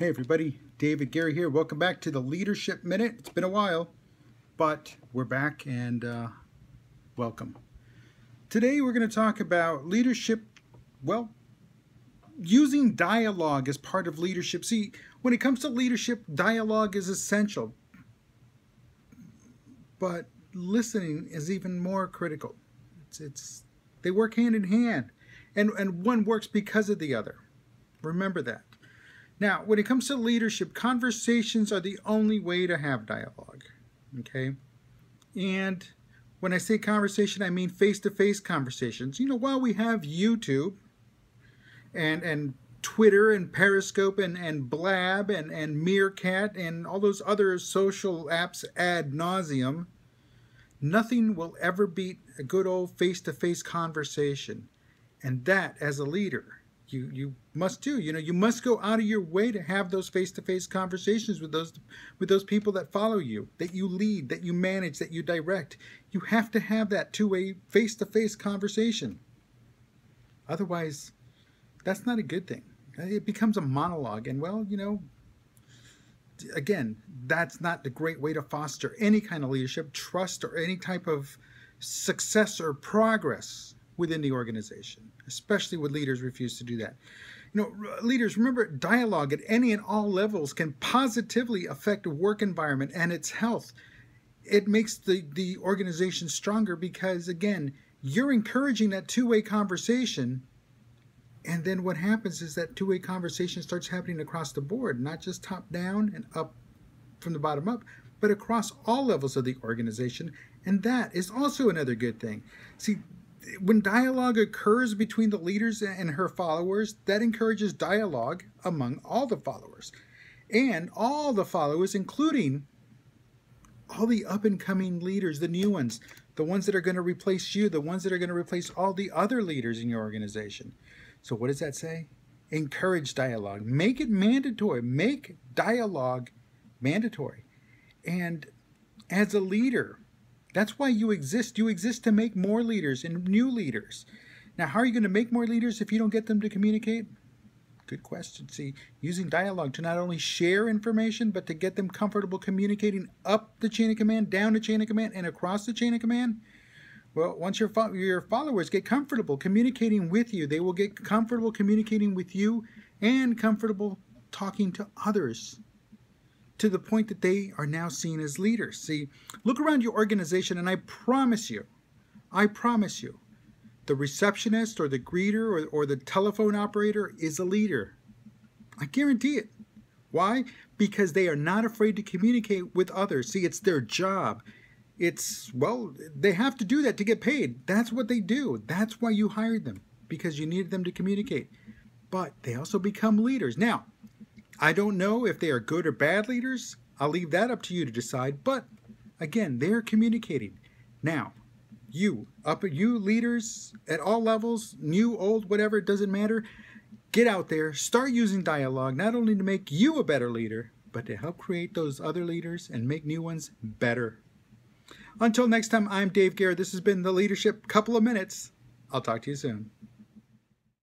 Hey everybody, David Gary here. Welcome back to the Leadership Minute. It's been a while, but we're back and welcome. Today we're going to talk about leadership, using dialogue as part of leadership. See, when it comes to leadership, dialogue is essential, but listening is even more critical. They work hand in hand, and one works because of the other. Remember that. Now, when it comes to leadership, conversations are the only way to have dialogue, okay? And when I say conversation, I mean face-to-face conversations. You know, while we have YouTube and Twitter and Periscope and Blab and Meerkat and all those other social apps ad nauseum, nothing will ever beat a good old face-to-face conversation. And that, as a leader, you must do. You know, you must go out of your way to have those face-to-face conversations with those people that follow you, that you lead, that you manage, that you direct. You have to have that two-way face-to-face conversation. Otherwise, that's not a good thing. It becomes a monologue, and well, you know, again, that's not the great way to foster any kind of leadership, trust, or any type of success or progress within the organization, especially when leaders refuse to do that. You know, leaders, remember, dialogue at any and all levels can positively affect a work environment and its health. It makes the organization stronger because, again, you're encouraging that two-way conversation, and then what happens is that two-way conversation starts happening across the board, not just top down and up from the bottom up, but across all levels of the organization, and that is also another good thing. See, when dialogue occurs between the leaders and her followers, that encourages dialogue among all the followers. And all the followers, including all the up-and-coming leaders, the new ones, the ones that are going to replace you, the ones that are going to replace all the other leaders in your organization. So what does that say? Encourage dialogue. Make it mandatory. Make dialogue mandatory. And as a leader, that's why you exist. You exist to make more leaders and new leaders. Now, how are you going to make more leaders if you don't get them to communicate? Good question. See, using dialogue to not only share information, but to get them comfortable communicating up the chain of command, down the chain of command, and across the chain of command. Well, once your followers get comfortable communicating with you, they will get comfortable communicating with you and comfortable talking to others, to the point that they are now seen as leaders. See, look around your organization, and I promise you, the receptionist or the greeter or the telephone operator is a leader. I guarantee it. Why? Because they are not afraid to communicate with others. See, it's their job. They have to do that to get paid. That's what they do. That's why you hired them, because you needed them to communicate. But they also become leaders. Now, I don't know if they are good or bad leaders. I'll leave that up to you to decide. But again, they're communicating. Now, you leaders at all levels, new, old, whatever, it doesn't matter. Get out there, start using dialogue, not only to make you a better leader, but to help create those other leaders and make new ones better. Until next time, I'm Dave Garrett. This has been the Leadership Couple of Minutes. I'll talk to you soon.